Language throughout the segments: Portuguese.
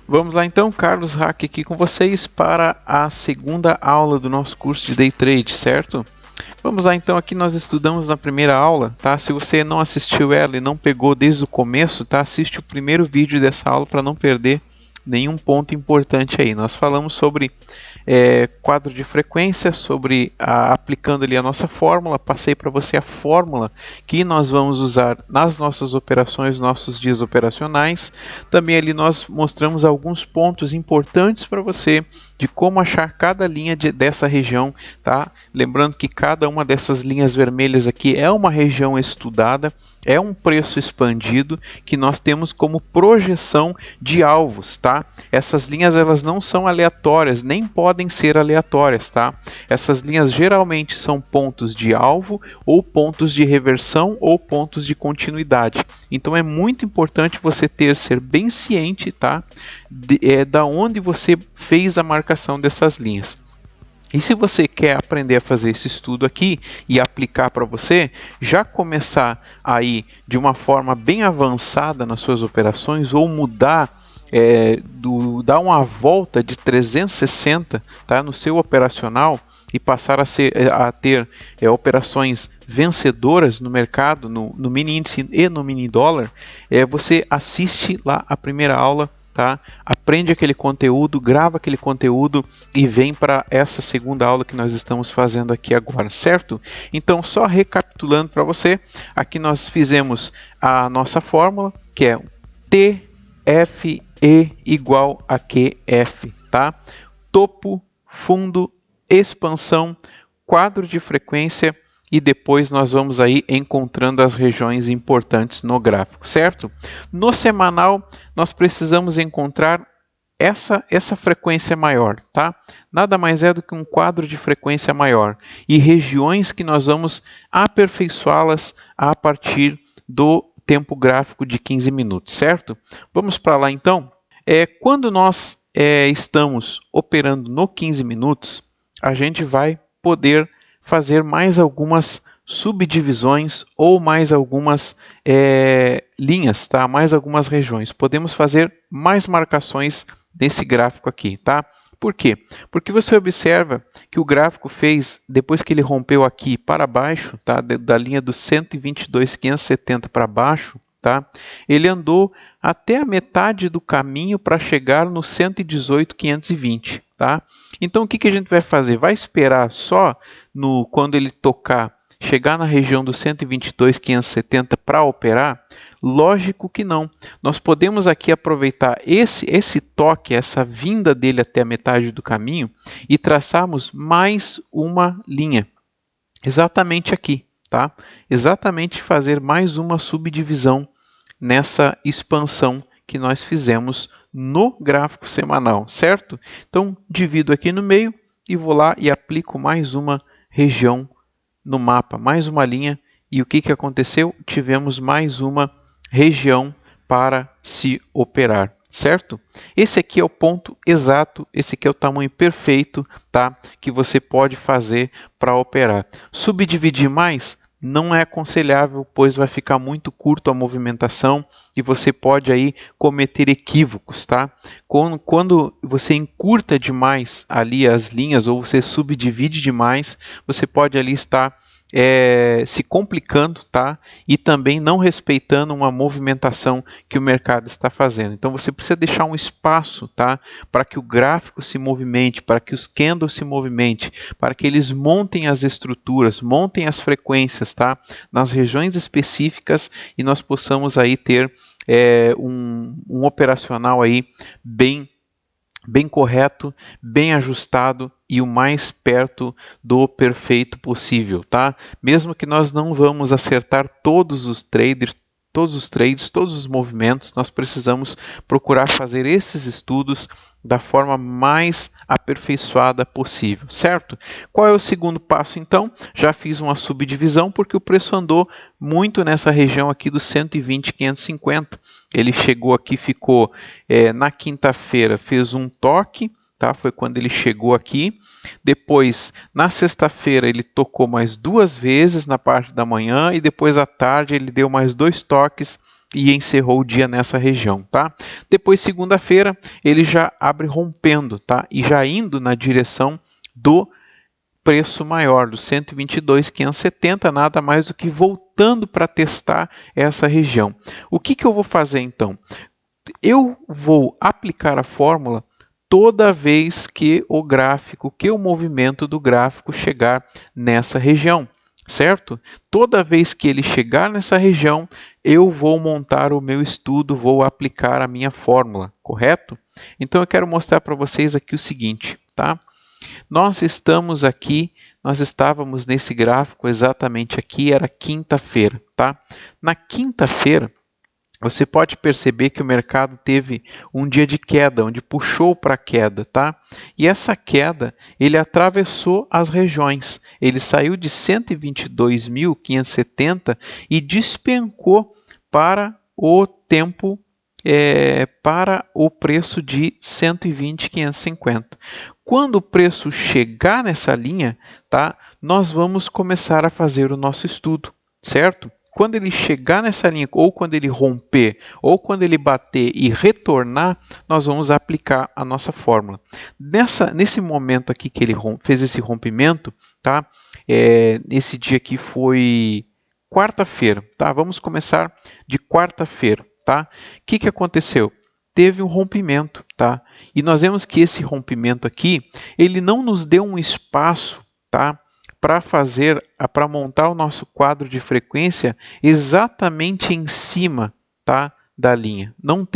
Vamos lá então, Carlos Hack aqui com vocês para a segunda aula do nosso curso de Day Trade, certo? Vamos lá então, aqui nós estudamos na primeira aula, tá? Se você não assistiu ela e não pegou desde o começo, tá? Assiste o primeiro vídeo dessa aula para não perder nenhum ponto importante aí. Nós falamos sobre quadro de frequência, sobre aplicando ali a nossa fórmula. Passei para você a fórmula que nós vamos usar nas nossas operações, nossos dias operacionais. Também ali nós mostramos alguns pontos importantes para você de como achar cada linha dessa região, tá? Lembrando que cada uma dessas linhas vermelhas aqui é uma região estudada, é um preço expandido que nós temos como projeção de alvos, tá? Essas linhas elas não são aleatórias, nem podem ser aleatórias, tá? Essas linhas geralmente são pontos de alvo ou pontos de reversão ou pontos de continuidade. Então é muito importante você ser bem ciente, tá? Da onde você fez a marcação dessas linhas. E se você quer aprender a fazer esse estudo aqui e aplicar para você, já começar aí de uma forma bem avançada nas suas operações ou mudar, dar uma volta de 360, tá, no seu operacional e passar a ter operações vencedoras no mercado, no mini índice e no mini dólar, você assiste lá a primeira aula, tá? Aprende aquele conteúdo, grava aquele conteúdo e vem para essa segunda aula que nós estamos fazendo aqui agora, certo? Então, só recapitulando para você, aqui nós fizemos a nossa fórmula, que é TFE igual a QF, tá? Topo, fundo, expansão, quadro de frequência e depois nós vamos aí encontrando as regiões importantes no gráfico, certo? No semanal, nós precisamos encontrar essa frequência maior, tá? Nada mais é do que um quadro de frequência maior e regiões que nós vamos aperfeiçoá-las a partir do tempo gráfico de 15 minutos, certo? Vamos para lá então. Quando nós estamos operando no 15 minutos, a gente vai poder fazer mais algumas subdivisões ou mais algumas linhas, tá? Mais algumas regiões. Podemos fazer mais marcações nesse gráfico aqui, tá? Por quê? Porque você observa que o gráfico fez, depois que ele rompeu aqui para baixo, tá? Da linha do 122.570 para baixo, tá? Ele andou até a metade do caminho para chegar no 118.520, tá? Então o que a gente vai fazer? Vai esperar só quando ele chegar na região do 122.570 para operar? Lógico que não. Nós podemos aqui aproveitar esse toque, essa vinda dele até a metade do caminho e traçarmos mais uma linha. Exatamente aqui, tá? Exatamente fazer mais uma subdivisão nessa expansão que nós fizemos no gráfico semanal, certo? Então, divido aqui no meio e vou lá e aplico mais uma região no mapa, mais uma linha. E o que aconteceu? Tivemos mais uma região para se operar, certo? Esse aqui é o ponto exato, esse aqui é o tamanho perfeito, tá? Que você pode fazer para operar. Subdividir mais? Não é aconselhável, pois vai ficar muito curto a movimentação e você pode aí cometer equívocos, tá? Quando você encurta demais ali as linhas ou você subdivide demais, você pode ali estar se complicando, tá? E também não respeitando uma movimentação que o mercado está fazendo. Então você precisa deixar um espaço, tá? Para que o gráfico se movimente, para que os candles se movimentem, para que eles montem as estruturas, montem as frequências, tá? Nas regiões específicas e nós possamos aí ter um operacional aí bem correto, bem ajustado e o mais perto do perfeito possível, tá? Mesmo que nós não vamos acertar todos os trades, todos os movimentos, nós precisamos procurar fazer esses estudos da forma mais aperfeiçoada possível, certo? Qual é o segundo passo então? Já fiz uma subdivisão porque o preço andou muito nessa região aqui dos 120.550. Ele chegou aqui, ficou na quinta-feira, fez um toque, tá? Foi quando ele chegou aqui. Depois, na sexta-feira, ele tocou mais 2 vezes na parte da manhã e depois à tarde ele deu mais 2 toques e encerrou o dia nessa região, tá? Depois, segunda-feira, ele já abre rompendo, tá? E já indo na direção do preço maior, do 122.570, nada mais do que voltando para testar essa região. O que eu vou fazer então? Eu vou aplicar a fórmula toda vez que o movimento do gráfico chegar nessa região, certo? Toda vez que ele chegar nessa região, eu vou montar o meu estudo, vou aplicar a minha fórmula, correto? Então eu quero mostrar para vocês aqui o seguinte, tá? Nós estávamos nesse gráfico exatamente aqui, era quinta-feira, tá? Na quinta-feira, você pode perceber que o mercado teve um dia de queda, onde puxou para a queda, tá? E essa queda, ele atravessou as regiões. Ele saiu de 122.570 e despencou para o tempo, para o preço de 120.550. Quando o preço chegar nessa linha, tá? Nós vamos começar a fazer o nosso estudo, certo? Quando ele chegar nessa linha, ou quando ele romper, ou quando ele bater e retornar, nós vamos aplicar a nossa fórmula. Nesse momento aqui que ele fez esse rompimento, tá? Esse dia aqui foi quarta-feira, tá? Vamos começar de quarta-feira, tá? O que aconteceu? Teve um rompimento, tá? E nós vemos que esse rompimento aqui, ele não nos deu um espaço, tá? Para montar o nosso quadro de frequência exatamente em cima, tá, da linha. Não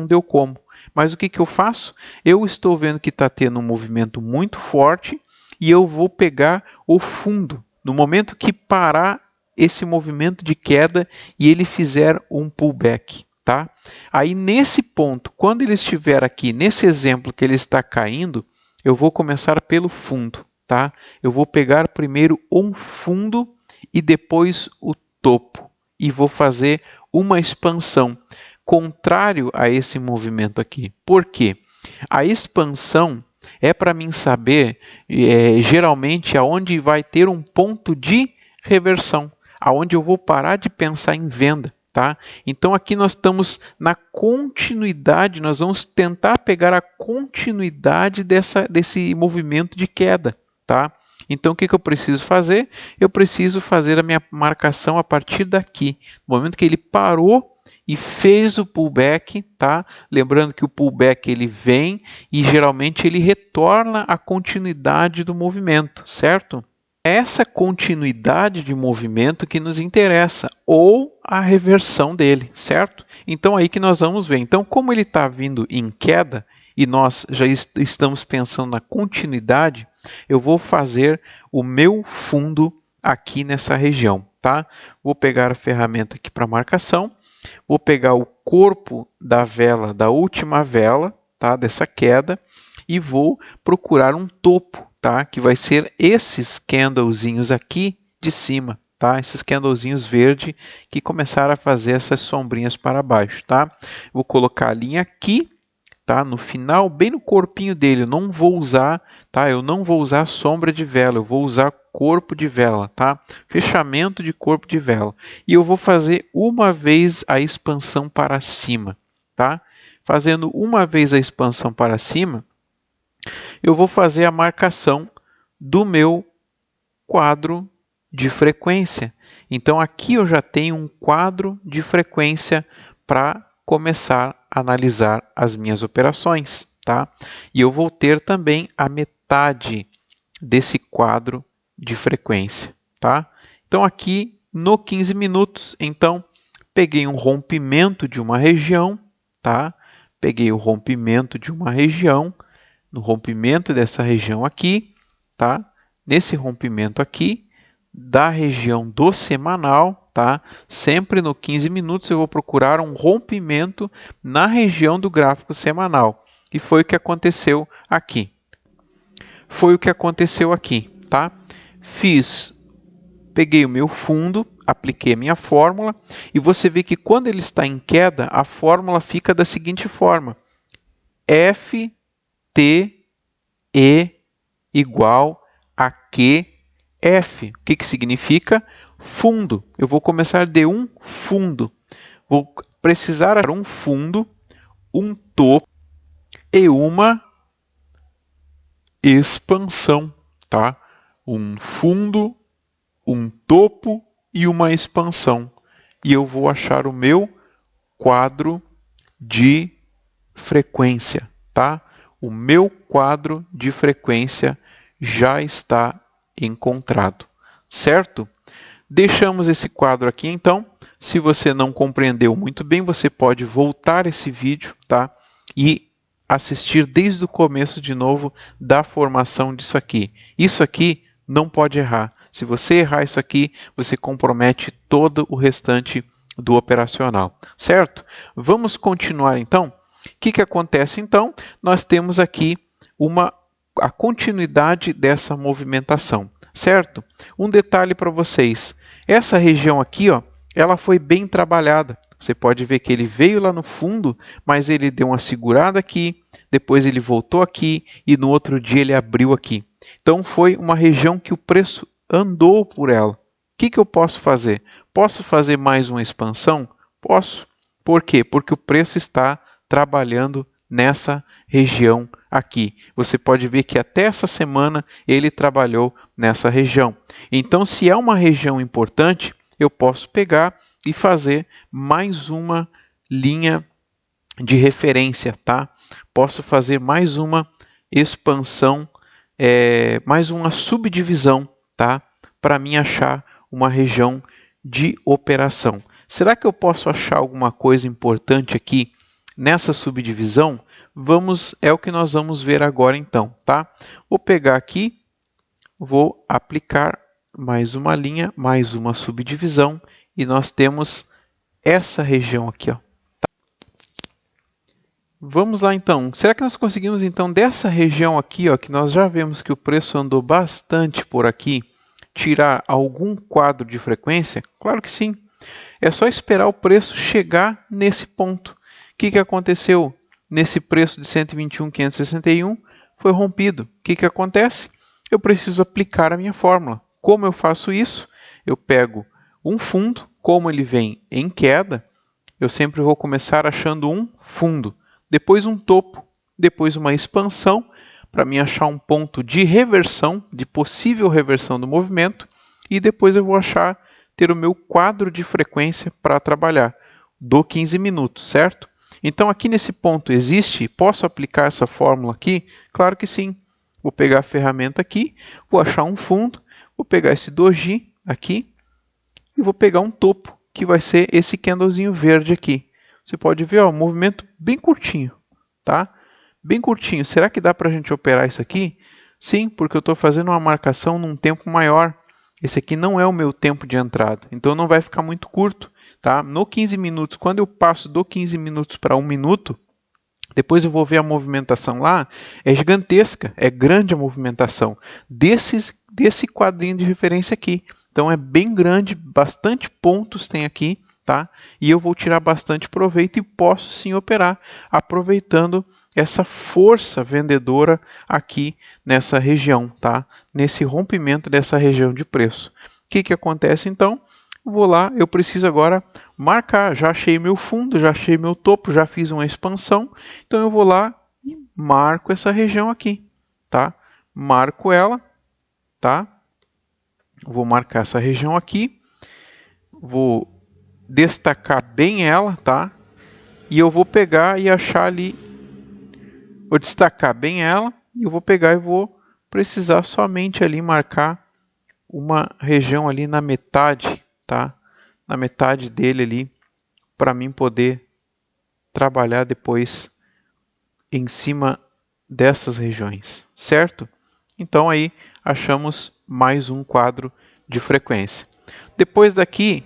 deu como. Mas o que eu faço? Eu estou vendo que está tendo um movimento muito forte e eu vou pegar o fundo. No momento que parar esse movimento de queda e ele fizer um pullback, tá? Aí nesse ponto, quando ele estiver aqui, nesse exemplo que ele está caindo, eu vou começar pelo fundo. Tá? Eu vou pegar primeiro um fundo e depois o topo e vou fazer uma expansão contrário a esse movimento aqui. Por quê? A expansão é para mim saber geralmente aonde vai ter um ponto de reversão, aonde eu vou parar de pensar em venda. Tá? Então aqui nós estamos na continuidade, nós vamos tentar pegar a continuidade desse movimento de queda. Tá? Então o que eu preciso fazer? Eu preciso fazer a minha marcação a partir daqui. No momento que ele parou e fez o pullback, tá? Lembrando que o pullback ele vem e geralmente ele retorna à continuidade do movimento, certo? É essa continuidade de movimento que nos interessa, ou a reversão dele, certo? Então aí que nós vamos ver. Então como ele está vindo em queda e nós já estamos pensando na continuidade, eu vou fazer o meu fundo aqui nessa região, tá? Vou pegar a ferramenta aqui para marcação, vou pegar o corpo da vela, da última vela, tá? Dessa queda, e vou procurar um topo, tá? Que vai ser esses candlezinhos aqui de cima, tá? Esses candlezinhos verde que começaram a fazer essas sombrinhas para baixo, tá? Vou colocar a linha aqui, tá? No final, bem no corpinho dele, eu não vou usar, tá? Eu não vou usar sombra de vela, eu vou usar corpo de vela, tá? Fechamento de corpo de vela. E eu vou fazer uma vez a expansão para cima, tá? Fazendo uma vez a expansão para cima, eu vou fazer a marcação do meu quadro de frequência. Então aqui eu já tenho um quadro de frequência para começar a analisar as minhas operações, tá? E eu vou ter também a metade desse quadro de frequência, tá? Então aqui no 15 minutos, então peguei um rompimento de uma região, tá? Peguei o rompimento de uma região, no rompimento dessa região aqui, tá? Nesse rompimento aqui da região do semanal, tá? Sempre no 15 minutos eu vou procurar um rompimento na região do gráfico semanal. E foi o que aconteceu aqui. Foi o que aconteceu aqui, tá? Fiz peguei o meu fundo, apliquei a minha fórmula e você vê que quando ele está em queda, a fórmula fica da seguinte forma: FTE igual a QF. O que significa? Fundo. Eu vou começar de um fundo. Vou precisar de um fundo, um topo e uma expansão, tá? Um fundo, um topo e uma expansão. E eu vou achar o meu quadro de frequência, tá? O meu quadro de frequência já está encontrado, certo? Deixamos esse quadro aqui, então. Se você não compreendeu muito bem, você pode voltar esse vídeo, tá? E assistir desde o começo de novo da formação disso aqui. Isso aqui não pode errar. Se você errar isso aqui, você compromete todo o restante do operacional, certo? Vamos continuar então. O que acontece então? Nós temos aqui a continuidade dessa movimentação, certo? Um detalhe para vocês. Essa região aqui, ó, ela foi bem trabalhada. Você pode ver que ele veio lá no fundo, mas ele deu uma segurada aqui, depois ele voltou aqui e no outro dia ele abriu aqui. Então foi uma região que o preço andou por ela. O que eu posso fazer? Posso fazer mais uma expansão? Posso. Por quê? Porque o preço está trabalhando nessa região aqui. Você pode ver que até essa semana ele trabalhou nessa região. Então, se é uma região importante, eu posso pegar e fazer mais uma linha de referência, tá? Posso fazer mais uma expansão, mais uma subdivisão, tá? Para mim achar uma região de operação. Será que eu posso achar alguma coisa importante aqui nessa subdivisão? É o que nós vamos ver agora então, tá? Vou pegar aqui, vou aplicar mais uma linha, mais uma subdivisão e nós temos essa região aqui, ó. Vamos lá então. Será que nós conseguimos então dessa região aqui, ó, que nós já vemos que o preço andou bastante por aqui, tirar algum quadro de frequência? Claro que sim. É só esperar o preço chegar nesse ponto. O que aconteceu nesse preço de 121.561? Foi rompido. O que acontece? Eu preciso aplicar a minha fórmula. Como eu faço isso? Eu pego um fundo, como ele vem em queda, eu sempre vou começar achando um fundo, depois um topo, depois uma expansão, para mim achar um ponto de reversão, de possível reversão do movimento, e depois eu vou ter o meu quadro de frequência para trabalhar, do 15 minutos, certo? Então aqui nesse ponto posso aplicar essa fórmula aqui? Claro que sim. Vou pegar a ferramenta aqui, vou achar um fundo, vou pegar esse doji aqui e vou pegar um topo, que vai ser esse candlezinho verde aqui. Você pode ver, ó, um movimento bem curtinho, tá? Bem curtinho. Será que dá para a gente operar isso aqui? Sim, porque eu estou fazendo uma marcação num tempo maior. Esse aqui não é o meu tempo de entrada, então não vai ficar muito curto, tá? No 15 minutos, quando eu passo do 15 minutos para 1 minuto, depois eu vou ver a movimentação lá, é gigantesca, é grande a movimentação desse quadrinho de referência aqui. Então é bem grande, bastante pontos tem aqui, tá? E eu vou tirar bastante proveito e posso sim operar, aproveitando essa força vendedora aqui nessa região, tá? Nesse rompimento dessa região de preço. O que acontece então? Vou lá, eu preciso agora marcar, já achei meu fundo, já achei meu topo, já fiz uma expansão, então eu vou lá e marco essa região aqui, tá? Marco ela, tá? Vou marcar essa região aqui, vou destacar bem ela, tá? E eu vou pegar e achar ali, vou destacar bem ela, e eu vou pegar e vou precisar somente ali marcar uma região ali na metade, tá? Na metade dele ali, para mim poder trabalhar depois em cima dessas regiões, certo? Então aí achamos mais um quadro de frequência. Depois daqui,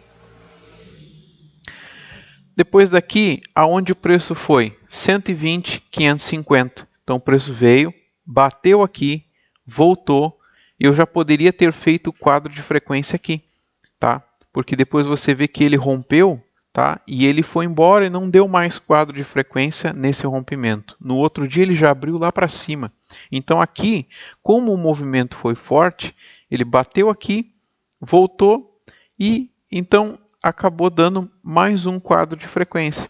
aonde o preço foi? 120.550. Então o preço veio, bateu aqui, voltou, e eu já poderia ter feito o quadro de frequência aqui. tá? Porque depois você vê que ele rompeu, tá? E ele foi embora e não deu mais quadro de frequência nesse rompimento. No outro dia ele já abriu lá para cima. Então aqui, como o movimento foi forte, ele bateu aqui, voltou e então acabou dando mais um quadro de frequência.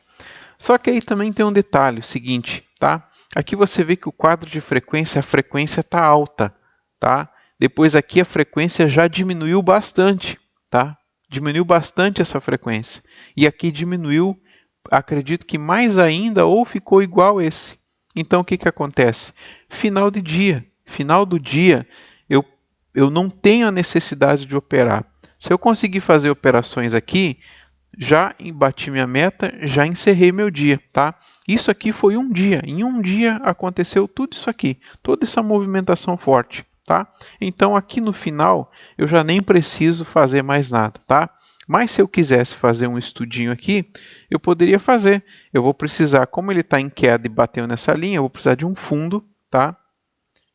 Só que aí também tem um detalhe, o seguinte, tá? Aqui você vê que o quadro de frequência, a frequência está alta, tá? Depois aqui a frequência já diminuiu bastante, tá? Diminuiu bastante essa frequência. E aqui diminuiu, acredito que mais ainda, ou ficou igual esse. Então o que acontece? Final de dia. Final do dia, eu não tenho a necessidade de operar. Se eu conseguir fazer operações aqui, já bati minha meta, já encerrei meu dia, tá? Isso aqui foi um dia. Em um dia aconteceu tudo isso aqui, toda essa movimentação forte, tá? Então aqui no final eu já nem preciso fazer mais nada, tá? Mas se eu quisesse fazer um estudinho aqui, eu poderia fazer. Eu vou precisar, como ele está em queda e bateu nessa linha, eu vou precisar de um fundo, tá?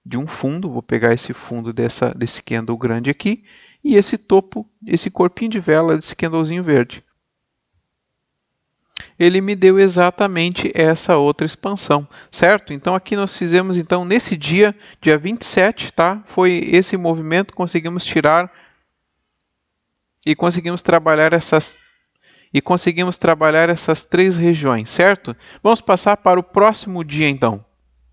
De um fundo, vou pegar esse fundo desse candle grande aqui e esse topo, esse corpinho de vela desse candlezinho verde. Ele me deu exatamente essa outra expansão, certo? Então aqui nós fizemos, então nesse dia 27, tá? Foi esse movimento, conseguimos tirar e conseguimos trabalhar essas três regiões, certo? Vamos passar para o próximo dia então.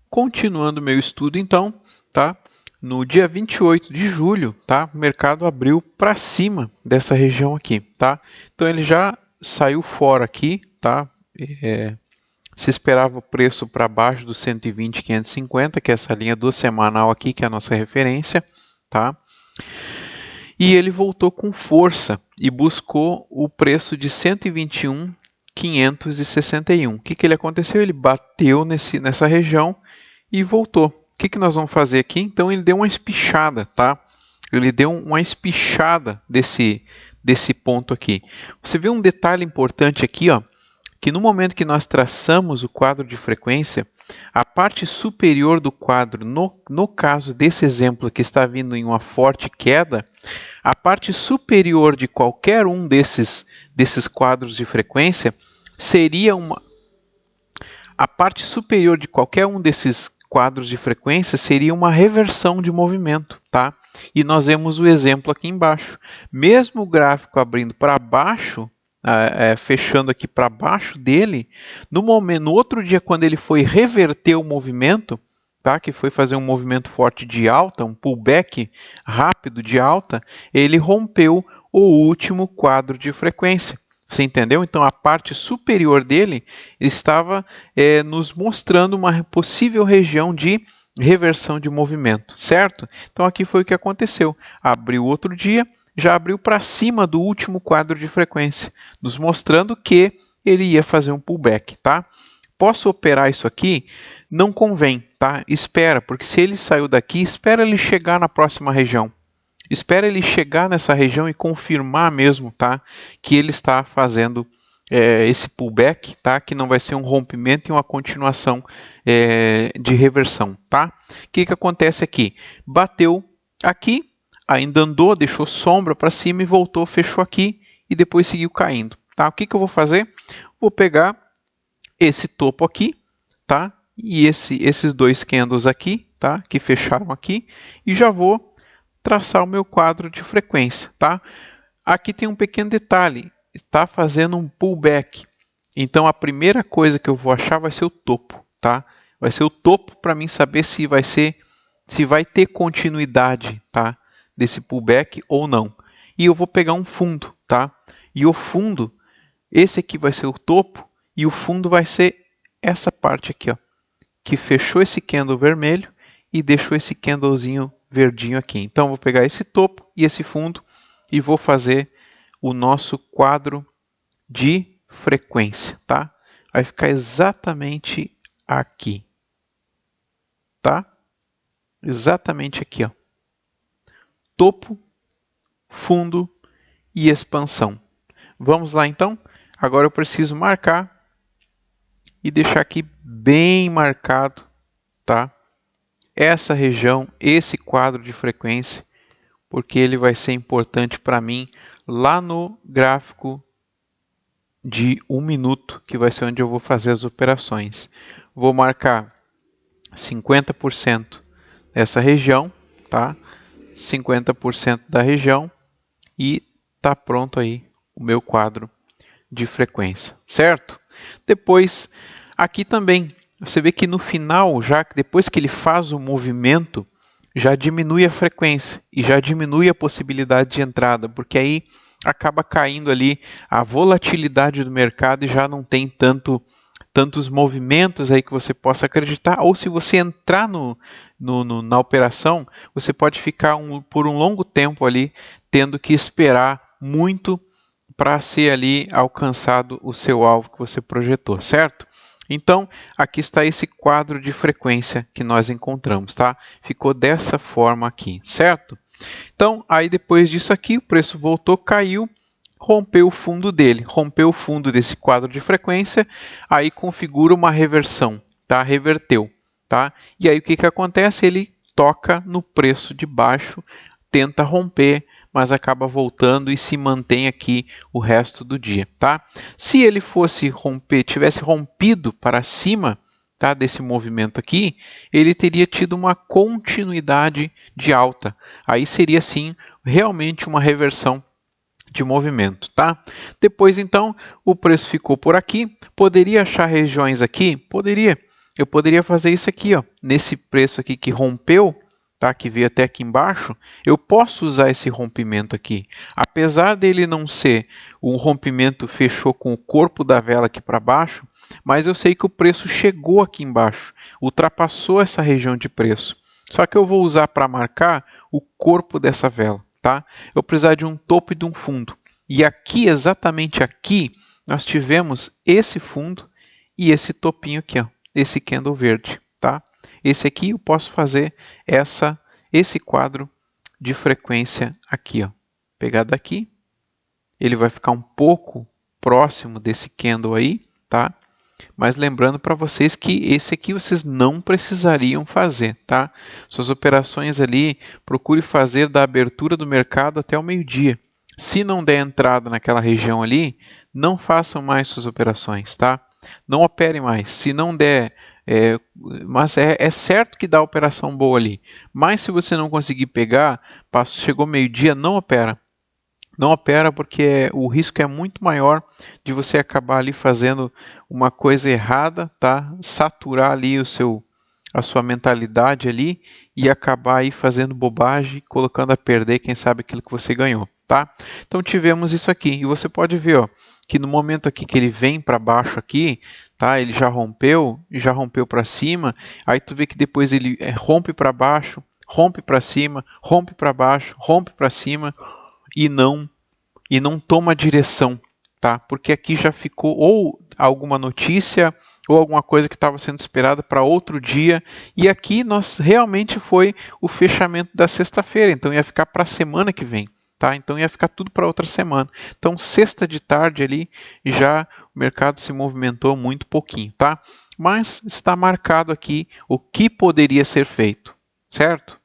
Continuando meu estudo então, tá? No dia 28 de julho, tá? O mercado abriu para cima dessa região aqui, tá? Então ele já saiu fora aqui, tá? Se esperava o preço para baixo dos 120,550, que é essa linha do semanal aqui, que é a nossa referência, tá? E ele voltou com força e buscou o preço de 121,561. O que ele aconteceu? Ele bateu nessa região e voltou. O que nós vamos fazer aqui? Então ele deu uma espichada, tá? Ele deu uma espichada desse ponto aqui. Você vê um detalhe importante aqui, ó, que no momento que nós traçamos o quadro de frequência, a parte superior do quadro, no caso desse exemplo que está vindo em uma forte queda, a parte superior de qualquer um desses quadros de frequência seria a parte superior de qualquer um desses quadros de frequência seria uma reversão de movimento, tá? E nós vemos o exemplo aqui embaixo. Mesmo o gráfico abrindo para baixo, fechando aqui para baixo dele, no outro dia, quando ele foi reverter o movimento, tá? Que foi fazer um movimento forte de alta, um pullback rápido de alta, ele rompeu o último quadro de frequência. Você entendeu? Então, a parte superior dele estava nos mostrando uma possível região de reversão de movimento, certo? Então, aqui foi o que aconteceu. Abriu outro dia, já abriu para cima do último quadro de frequência, nos mostrando que ele ia fazer um pullback, tá? Posso operar isso aqui? Não convém, tá? Espera, porque se ele saiu daqui, espera ele chegar na próxima região. Espera ele chegar nessa região e confirmar mesmo, tá? Que ele está fazendo esse pullback, tá? Que não vai ser um rompimento e uma continuação de reversão, tá? O que acontece aqui? Bateu aqui, ainda andou, deixou sombra para cima e voltou, fechou aqui e depois seguiu caindo, tá? O que eu vou fazer? Vou pegar esse topo aqui, tá? E esses dois candles aqui, tá? Que fecharam aqui e já vou traçar o meu quadro de frequência, tá? Aqui tem um pequeno detalhe, está fazendo um pullback. Então a primeira coisa que eu vou achar vai ser o topo, tá? Vai ser o topo para mim saber se vai ter continuidade, tá? Desse pullback ou não. E eu vou pegar um fundo, tá? E o fundo, esse aqui vai ser o topo e o fundo vai ser essa parte aqui, ó, que fechou esse candle vermelho e deixou esse candlezinho verdinho aqui. Então, vou pegar esse topo e esse fundo e vou fazer o nosso quadro de frequência, tá? Vai ficar exatamente aqui, tá? Exatamente aqui, ó. Topo, fundo e expansão. Vamos lá, então? Agora eu preciso marcar e deixar aqui bem marcado, tá? Essa região, esse quadro de frequência, porque ele vai ser importante para mim lá no gráfico de 1 minuto, que vai ser onde eu vou fazer as operações. Vou marcar 50% dessa região, tá? 50% da região e tá pronto aí o meu quadro de frequência, certo? Depois, aqui também, você vê que no final, já depois que ele faz o movimento, já diminui a frequência e já diminui a possibilidade de entrada, porque aí acaba caindo ali a volatilidade do mercado e já não tem tantos movimentos aí que você possa acreditar, ou se você entrar na operação, você pode ficar por um longo tempo ali, tendo que esperar muito para ser ali alcançado o seu alvo que você projetou, certo? Então, aqui está esse quadro de frequência que nós encontramos, tá? Ficou dessa forma aqui, certo? Então, aí depois disso aqui, o preço voltou, caiu, rompeu o fundo dele, rompeu o fundo desse quadro de frequência, aí configura uma reversão, tá? Reverteu, tá? E aí o que acontece? Ele toca no preço de baixo, tenta romper, mas acaba voltando e se mantém aqui o resto do dia, tá? Se ele fosse romper, tivesse rompido para cima, tá, desse movimento aqui, ele teria tido uma continuidade de alta. Aí seria sim realmente uma reversão de movimento, tá? Depois então o preço ficou por aqui. Poderia achar regiões aqui? Poderia. Eu poderia fazer isso aqui, ó, nesse preço aqui que rompeu, tá, que veio até aqui embaixo, eu posso usar esse rompimento aqui. Apesar dele não ser um rompimento fechou com o corpo da vela aqui para baixo, mas eu sei que o preço chegou aqui embaixo, ultrapassou essa região de preço. Só que eu vou usar para marcar o corpo dessa vela, tá? Eu vou precisar de um topo e de um fundo. E aqui, exatamente aqui, nós tivemos esse fundo e esse topinho aqui, ó, esse candle verde, tá? Esse aqui eu posso fazer esse quadro de frequência aqui, ó. Pegar daqui, ele vai ficar um pouco próximo desse candle aí, tá? Mas lembrando para vocês que esse aqui vocês não precisariam fazer, tá? Suas operações ali, procure fazer da abertura do mercado até o meio-dia. Se não der entrada naquela região ali, não façam mais suas operações, tá? Não operem mais. Se não der, mas é certo que dá operação boa ali. Mas se você não conseguir pegar, chegou meio-dia, não opera. Não opera porque o risco é muito maior de você acabar ali fazendo uma coisa errada, tá? Saturar ali a sua mentalidade ali e acabar aí fazendo bobagem, colocando a perder, quem sabe, aquilo que você ganhou, tá? Então tivemos isso aqui e você pode ver, ó, que no momento aqui que ele vem para baixo aqui, tá? Ele já rompeu para cima, aí tu vê que depois ele rompe para baixo, rompe para cima, rompe para baixo, rompe para cima, e não toma direção, tá? Porque aqui já ficou ou alguma notícia ou alguma coisa que estava sendo esperada para outro dia, e aqui nós realmente foi o fechamento da sexta-feira, então ia ficar para a semana que vem, tá? Então ia ficar tudo para outra semana. Então sexta de tarde ali já o mercado se movimentou muito pouquinho, tá? Mas está marcado aqui o que poderia ser feito, certo?